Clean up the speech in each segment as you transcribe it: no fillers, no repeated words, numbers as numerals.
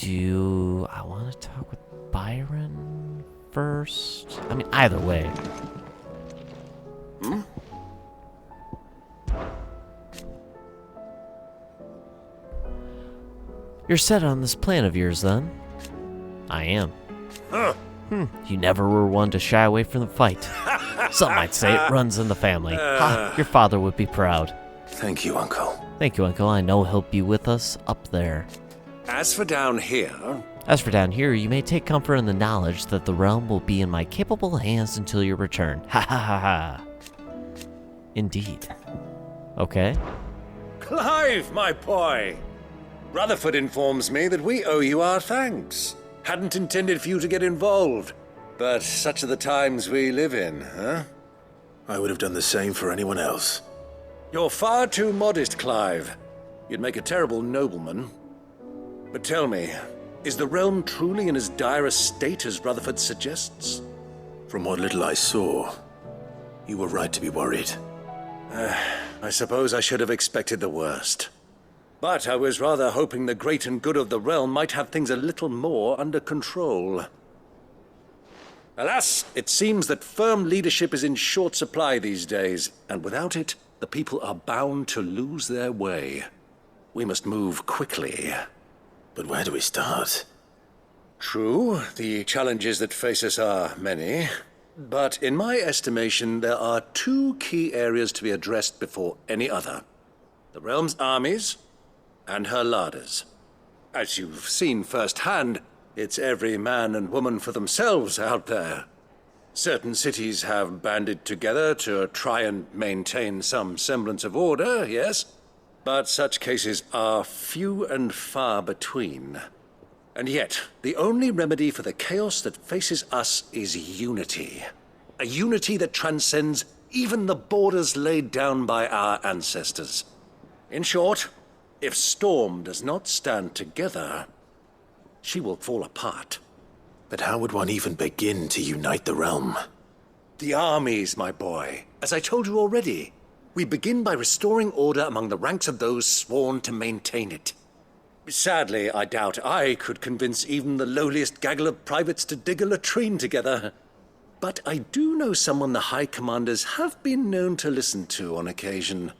do I want to talk with Byron first? I mean, either way. You're set on this plan of yours, then? I am. You never were one to shy away from the fight. Some might say it runs in the family. Ha, your father would be proud. Thank you, Uncle. Thank you, Uncle. I know he'll be with us up there. As for down here... you may take comfort in the knowledge that the realm will be in my capable hands until your return. Ha ha ha ha. Indeed. Okay. Clive, my boy! Rutherford informs me that we owe you our thanks. Hadn't intended for you to get involved, but such are the times we live in, huh? I would have done the same for anyone else. You're far too modest, Clive. You'd make a terrible nobleman. But tell me, is the realm truly in as dire a state as Rutherford suggests? From what little I saw, you were right to be worried. I suppose I should have expected the worst. But I was rather hoping the great and good of the realm might have things a little more under control. Alas, it seems that firm leadership is in short supply these days, and without it, the people are bound to lose their way. We must move quickly. But where do we start? True, the challenges that face us are many. But in my estimation, there are two key areas to be addressed before any other. The realm's armies and her larders. As you've seen firsthand, it's every man and woman for themselves out there. Certain cities have banded together to try and maintain some semblance of order, yes, but such cases are few and far between. And yet, the only remedy for the chaos that faces us is unity. A unity that transcends even the borders laid down by our ancestors. In short, if Storm does not stand together, she will fall apart. But how would one even begin to unite the realm? The armies, my boy. As I told you already, we begin by restoring order among the ranks of those sworn to maintain it. Sadly, I doubt I could convince even the lowliest gaggle of privates to dig a latrine together. But I do know someone the High Commanders have been known to listen to on occasion.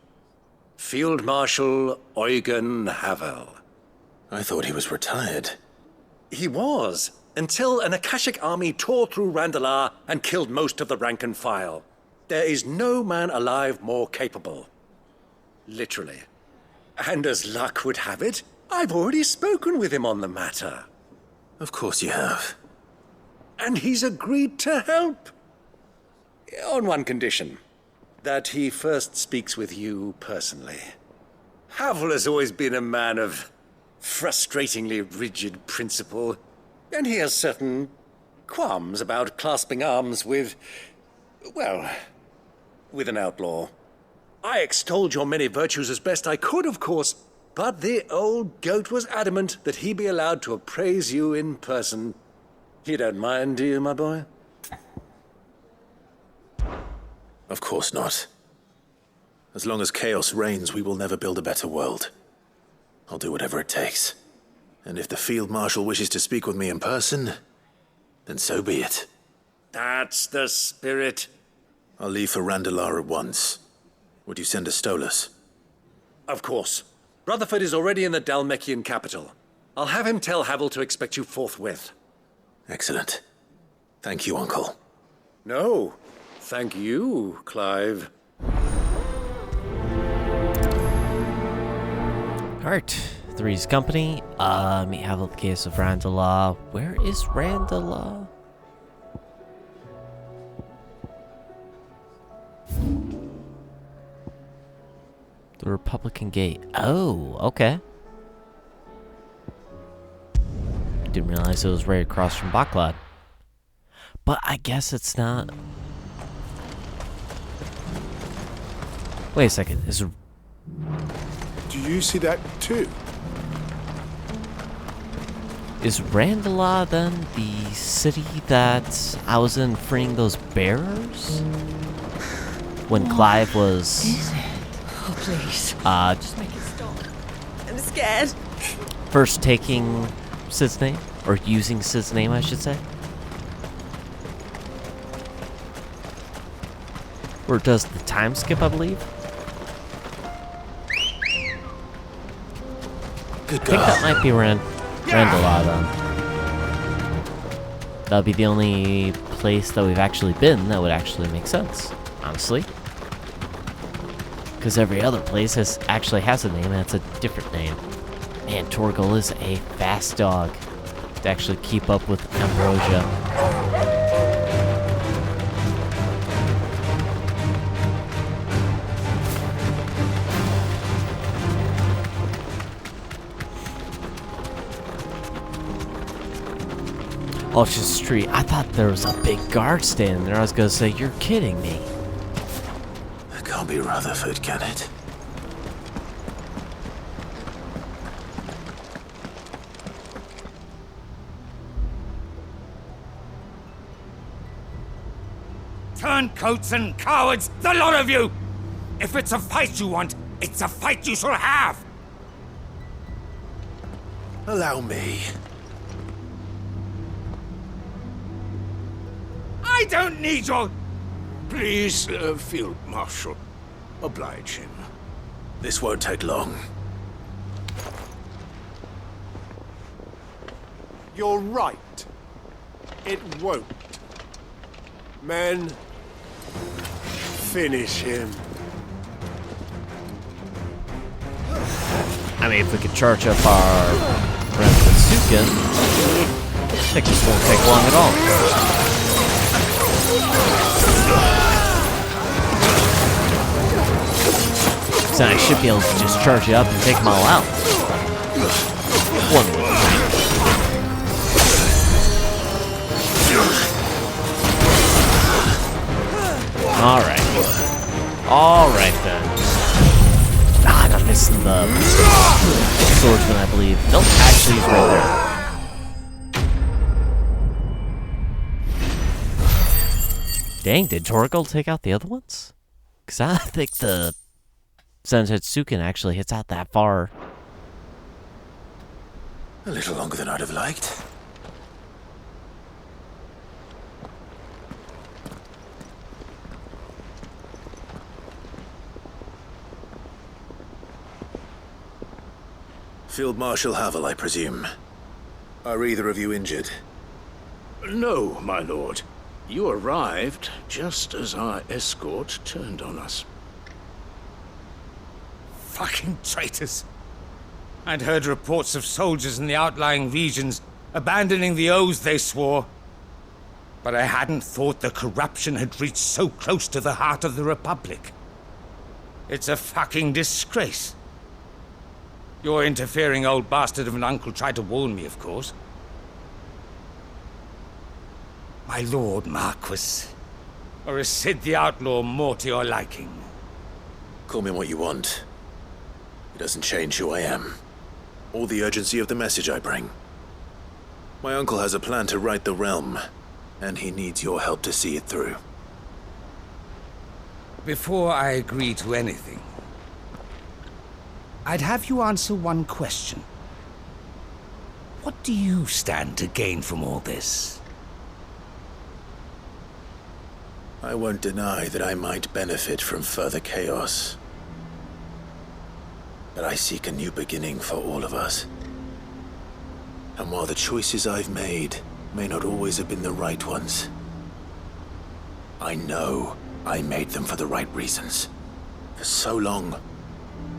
Field Marshal Eugen Havel. I thought he was retired. He was, until an Akashic army tore through Randalar and killed most of the rank and file. There is no man alive more capable. Literally. And as luck would have it, I've already spoken with him on the matter. Of course you have. And he's agreed to help. On one condition. That he first speaks with you personally. Havel has always been a man of frustratingly rigid principle, and he has certain qualms about clasping arms with, well, with an outlaw. I extolled your many virtues as best I could, of course, but the old goat was adamant that he be allowed to appraise you in person. You don't mind, do you, my boy? Of course not. As long as chaos reigns, we will never build a better world. I'll do whatever it takes. And if the Field Marshal wishes to speak with me in person, then so be it. That's the spirit. I'll leave for Randalar at once. Would you send a Stolas? Of course. Rutherford is already in the Dalmekian capital. I'll have him tell Havel to expect you forthwith. Excellent. Thank you, Uncle. No. Thank you, Clive. Alright, Three's Company. We have the case of Randalar. Where is Randalar? The Republican Gate. Oh, okay. Didn't realize it was right across from Baklad. But I guess it's not. Wait a second. Do you see that too? Is Randalar then the city that I was in freeing those bearers? When Clive was... Is it? Oh, please. Just make it stop. I'm scared. First taking Sid's name, or using Sid's name, I should say. Or does the time skip, I believe? Good I think that God. might be Randall then. That'll be the only place that we've actually been that would actually make sense, honestly. Because every other place actually has a name, and it's a different name. Man, Torgal is a fast dog to actually keep up with Ambrosia. Oh, it's just a street. I thought there was a big guard standing there. I was gonna say, you're kidding me. That can't be Rutherford, can it? Turncoats and cowards, the lot of you! If it's a fight you want, it's a fight you shall have! Allow me. I don't need your... Please, Field Marshal, oblige him. This won't take long. You're right. It won't. Men, finish him. I mean, if we could charge up our friend Sukin, I think this won't take long at all. So I should be able to just charge it up and take them all out. One would think. Alright. Alright then. Ah, I'm missing the swordsman, I believe. Nope, actually he's right there. Dang, did Torgal take out the other ones? Because I think the Sentetsuken actually hits out that far. A little longer than I'd have liked. Field Marshal Havel, I presume. Are either of you injured? No, my lord. You arrived just as our escort turned on us. Fucking traitors. I'd heard reports of soldiers in the outlying regions abandoning the oaths they swore. But I hadn't thought the corruption had reached so close to the heart of the Republic. It's a fucking disgrace. Your interfering old bastard of an uncle tried to warn me, of course. My lord Marquis. Or is Sid the Outlaw more to your liking? Call me what you want. It doesn't change who I am, or the urgency of the message I bring. My uncle has a plan to right the realm, and he needs your help to see it through. Before I agree to anything, I'd have you answer one question. What do you stand to gain from all this? I won't deny that I might benefit from further chaos. But I seek a new beginning for all of us. And while the choices I've made may not always have been the right ones, I know I made them for the right reasons. For so long,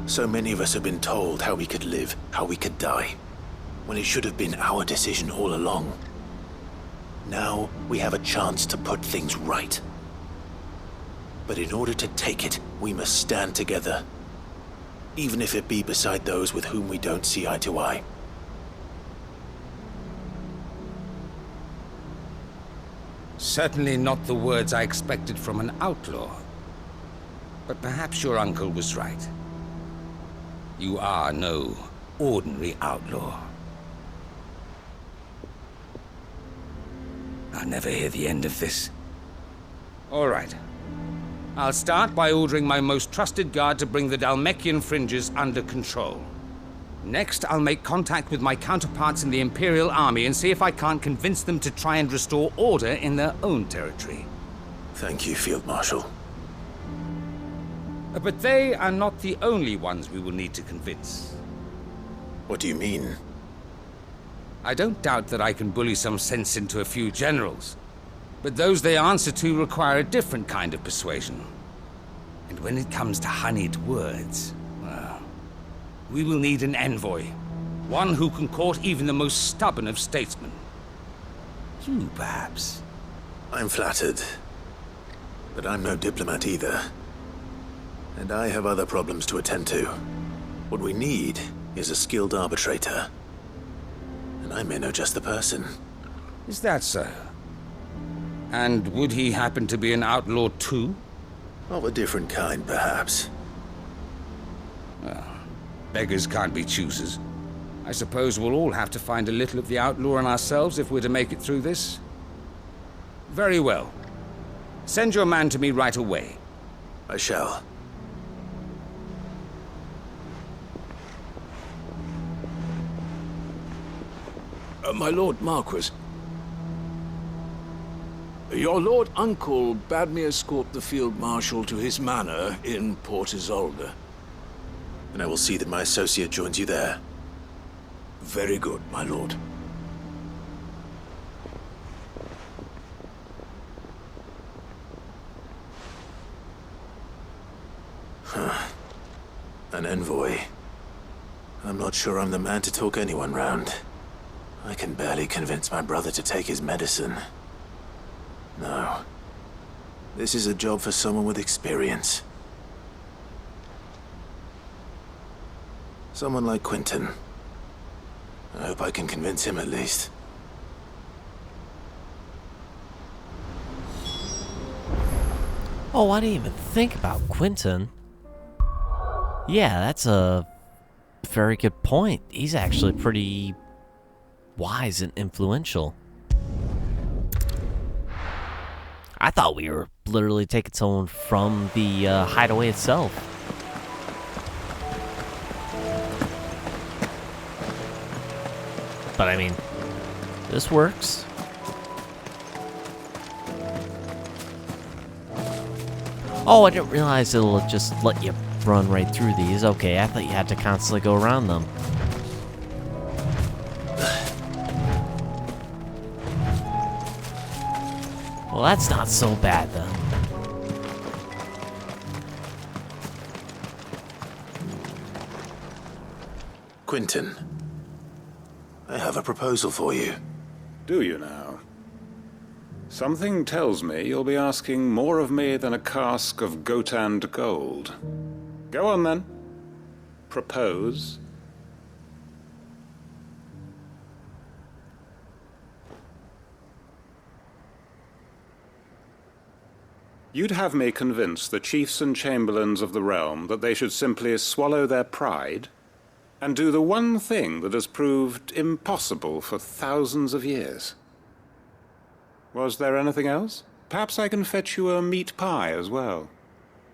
so many of us have been told how we could live, how we could die, when it should have been our decision all along. Now we have a chance to put things right. But in order to take it, we must stand together, even if it be beside those with whom we don't see eye to eye. Certainly not the words I expected from an outlaw. But perhaps your uncle was right. You are no ordinary outlaw. I'll never hear the end of this. All right. I'll start by ordering my most trusted guard to bring the Dalmekian fringes under control. Next, I'll make contact with my counterparts in the Imperial Army and see if I can't convince them to try and restore order in their own territory. Thank you, Field Marshal. But they are not the only ones we will need to convince. What do you mean? I don't doubt that I can bully some sense into a few generals, but those they answer to require a different kind of persuasion. And when it comes to honeyed words, well, we will need an envoy. One who can court even the most stubborn of statesmen. You, perhaps. I'm flattered. But I'm no diplomat either. And I have other problems to attend to. What we need is a skilled arbitrator. And I may know just the person. Is that so? And would he happen to be an outlaw too? Of a different kind, perhaps. Well, beggars can't be choosers. I suppose we'll all have to find a little of the outlaw in ourselves if we're to make it through this. Very well. Send your man to me right away. I shall. My Lord Marquis. Your Lord Uncle bade me escort the Field Marshal to his manor in Port Isolde. And I will see that my associate joins you there. Very good, my lord. An envoy. I'm not sure I'm the man to talk anyone round. I can barely convince my brother to take his medicine. No. This is a job for someone with experience. Someone like Quentin. I hope I can convince him at least. Oh, I didn't even think about Quentin. Yeah, that's a very good point. He's actually pretty wise and influential. I thought we were literally taking someone from the hideaway itself. But I mean, this works. Oh, I didn't realize it'll just let you run right through these. Okay, I thought you had to constantly go around them. Well, that's not so bad then. Quentin, I have a proposal for you. Do you now? Something tells me you'll be asking more of me than a cask of Gotand gold. Go on then. Propose. You'd have me convince the chiefs and chamberlains of the realm that they should simply swallow their pride and do the one thing that has proved impossible for thousands of years. Was there anything else? Perhaps I can fetch you a meat pie as well.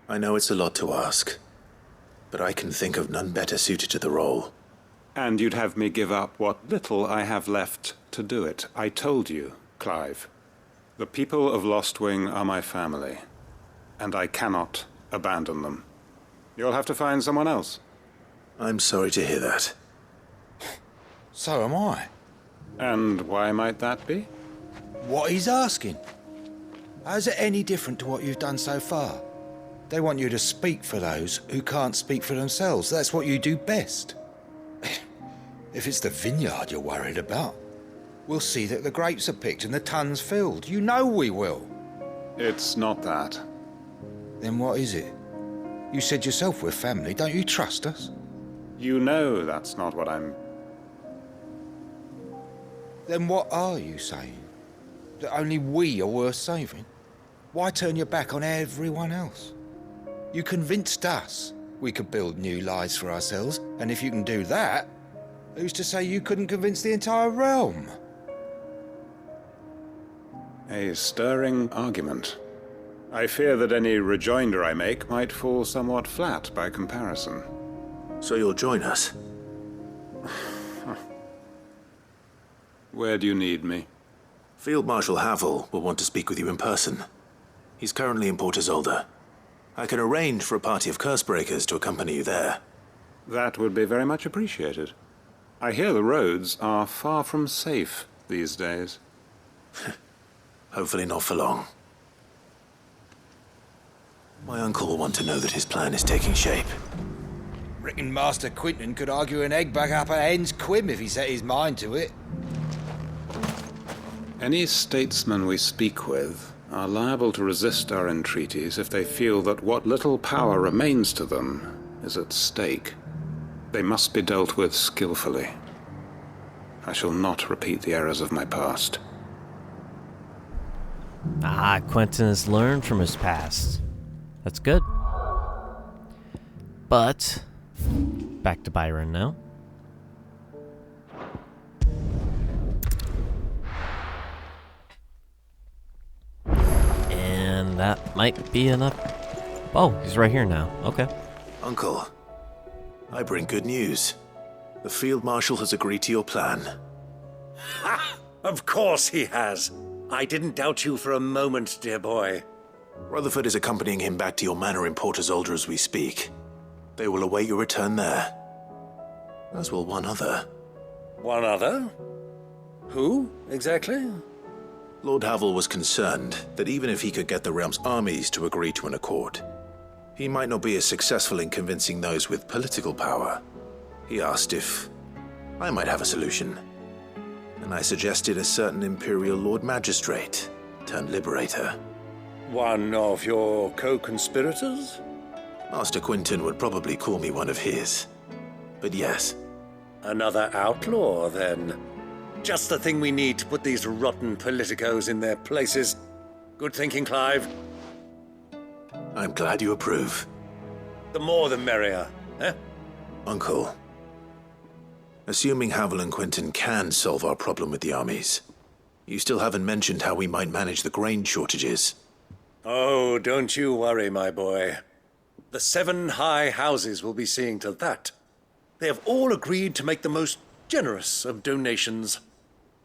I know it's a lot to ask, but I can think of none better suited to the role. And you'd have me give up what little I have left to do it. I told you, Clive. The people of Lostwing are my family, and I cannot abandon them. You'll have to find someone else. I'm sorry to hear that. So am I. And why might that be? What he's asking. How's it any different to what you've done so far? They want you to speak for those who can't speak for themselves. That's what you do best. If it's the vineyard you're worried about, we'll see that the grapes are picked and the tons filled. You know we will. It's not that. Then what is it? You said yourself we're family. Don't you trust us? You know that's not what I'm... Then what are you saying? That only we are worth saving? Why turn your back on everyone else? You convinced us we could build new lives for ourselves, and if you can do that, who's to say you couldn't convince the entire realm? A stirring argument. I fear that any rejoinder I make might fall somewhat flat by comparison. So you'll join us? Where do you need me? Field Marshal Havel will want to speak with you in person. He's currently in Port Isolde. I can arrange for a party of Cursebreakers to accompany you there. That would be very much appreciated. I hear the roads are far from safe these days. Hopefully not for long. My uncle will want to know that his plan is taking shape. Reckon Master Quinton could argue an egg back up a hen's quim if he set his mind to it. Any statesmen we speak with are liable to resist our entreaties if they feel that what little power remains to them is at stake. They must be dealt with skillfully. I shall not repeat the errors of my past. Ah, Quentin has learned from his past. That's good. But, back to Byron now. And that might be enough. Oh, he's right here now. Okay. Uncle, I bring good news. The Field Marshal has agreed to your plan. Ha! Of course he has. I didn't doubt you for a moment, dear boy. Rutherford is accompanying him back to your manor in Port Isolde as we speak. They will await your return there. As will one other. One other? Who, exactly? Lord Havel was concerned that even if he could get the realm's armies to agree to an accord, he might not be as successful in convincing those with political power. He asked if I might have a solution, and I suggested a certain Imperial Lord Magistrate turned Liberator. One of your co-conspirators? Master Quinton would probably call me one of his. But yes. Another outlaw, then. Just the thing we need to put these rotten politicos in their places. Good thinking, Clive. I'm glad you approve. The more the merrier, eh? Uncle, assuming Havel and Quinton can solve our problem with the armies, you still haven't mentioned how we might manage the grain shortages. Oh, don't you worry, my boy. The 7 high houses will be seeing to that. They have all agreed to make the most generous of donations.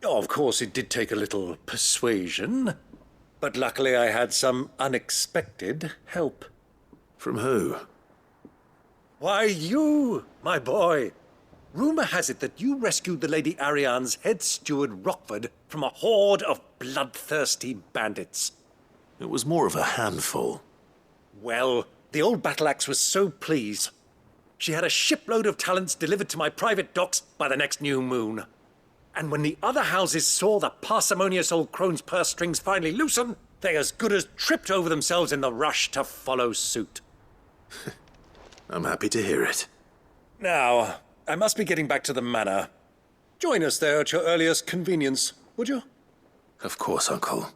Oh, of course, it did take a little persuasion, but luckily I had some unexpected help. From who? Why, you, my boy. Rumor has it that you rescued the Lady Ariane's head steward Rockford from a horde of bloodthirsty bandits. It was more of a handful. Well, the old battle axe was so pleased. She had a shipload of talents delivered to my private docks by the next new moon. And when the other houses saw the parsimonious old crone's purse strings finally loosen, they as good as tripped over themselves in the rush to follow suit. I'm happy to hear it. Now, I must be getting back to the manor. Join us there at your earliest convenience, would you? Of course, Uncle.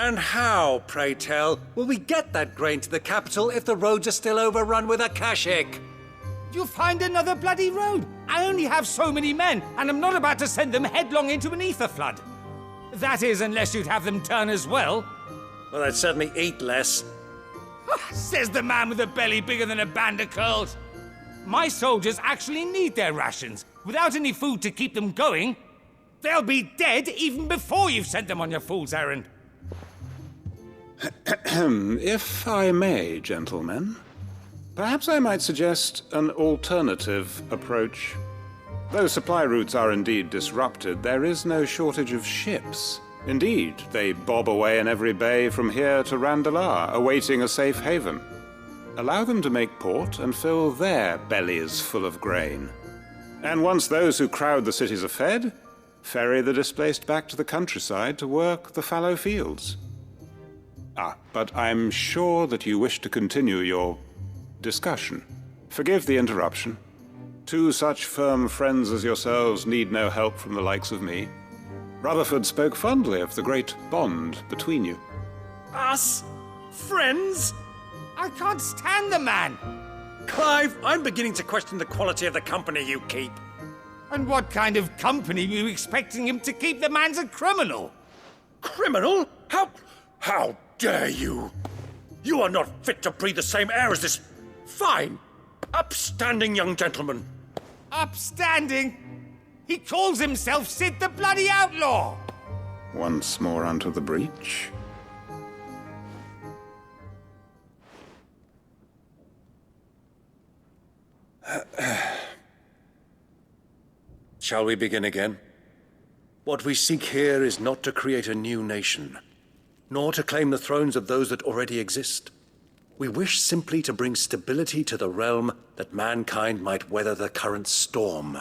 And how, pray tell, will we get that grain to the capital if the roads are still overrun with Akashic? You'll find another bloody road. I only have so many men, and I'm not about to send them headlong into an ether flood. That is, unless you'd have them turn as well. Well, I'd certainly eat less. Says the man with a belly bigger than a band of curls. My soldiers actually need their rations. Without any food to keep them going, they'll be dead even before you've sent them on your fool's errand. If I may, gentlemen, perhaps I might suggest an alternative approach. Though supply routes are indeed disrupted, there is no shortage of ships. Indeed, they bob away in every bay from here to Randalar, awaiting a safe haven. Allow them to make port and fill their bellies full of grain. And once those who crowd the cities are fed, ferry the displaced back to the countryside to work the fallow fields. But I'm sure that you wish to continue your discussion. Forgive the interruption. 2 such firm friends as yourselves need no help from the likes of me. Rutherford spoke fondly of the great bond between you. Us? Friends? I can't stand the man. Clive, I'm beginning to question the quality of the company you keep. And what kind of company were you expecting him to keep? The man's a criminal. Criminal? How dare you? You are not fit to breathe the same air as this fine, upstanding young gentleman. Upstanding? He calls himself Sid the Bloody Outlaw. Once more onto the breach. Shall we begin again? What we seek here is not to create a new nation, nor to claim the thrones of those that already exist. We wish simply to bring stability to the realm that mankind might weather the current storm.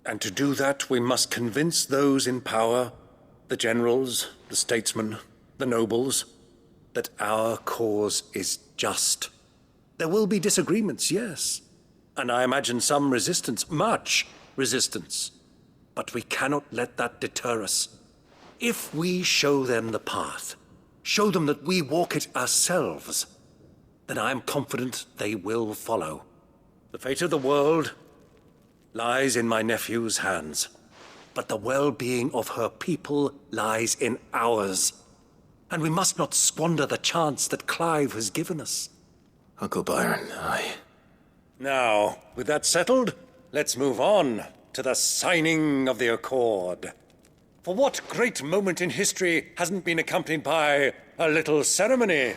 And to do that, we must convince those in power, the generals, the statesmen, the nobles, that our cause is just. There will be disagreements, yes, and I imagine some resistance, much resistance. But we cannot let that deter us. If we show them the path, show them that we walk it ourselves, then I am confident they will follow. The fate of the world lies in my nephew's hands, but the well-being of her people lies in ours. And we must not squander the chance that Clive has given us. Uncle Byron, aye. Now, with that settled, let's move on to the signing of the Accord. For what great moment in history hasn't been accompanied by a little ceremony?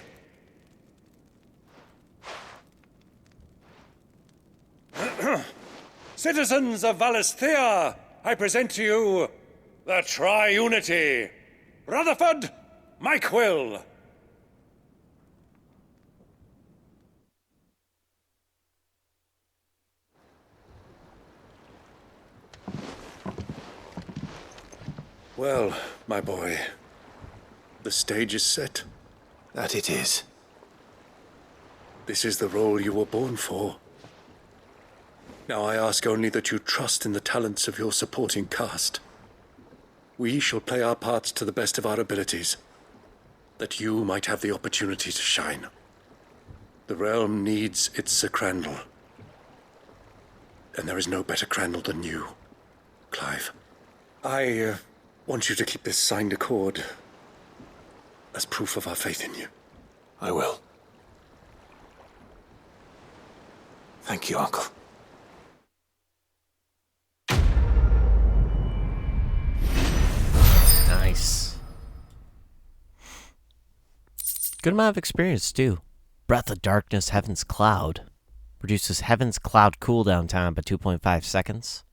Citizens of Valisthea, I present to you the Triunity. Rutherford, Mike Will. Well, my boy, the stage is set. That it is. This is the role you were born for. Now I ask only that you trust in the talents of your supporting cast. We shall play our parts to the best of our abilities, that you might have the opportunity to shine. The realm needs its Sir Crandall, and there is no better Crandall than you, Clive. I want you to keep this signed accord as proof of our faith in you. I will. Thank you, Uncle. Nice. Good amount of experience, too. Breath of Darkness, Heaven's Cloud. Reduces Heaven's Cloud cooldown time by 2.5 seconds.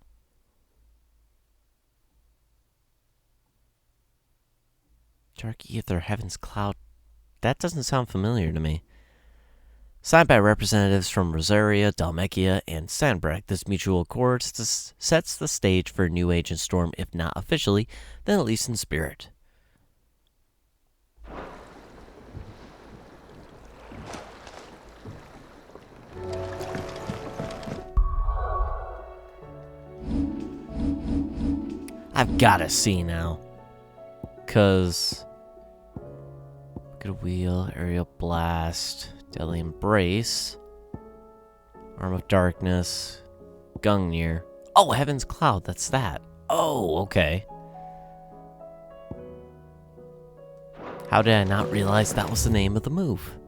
Dark Ether, Heaven's Cloud. That doesn't sound familiar to me. Signed by representatives from Rosaria, Dalmekia, and Sandbreck, this mutual accord sets the stage for a new age in Storm, if not officially, then at least in spirit. I've gotta see now. 'Cause Good Wheel, Aerial Blast, Deadly Embrace, Arm of Darkness, Gungnir. Oh, Heaven's Cloud, that's that. Oh, okay. How did I not realize that was the name of the move?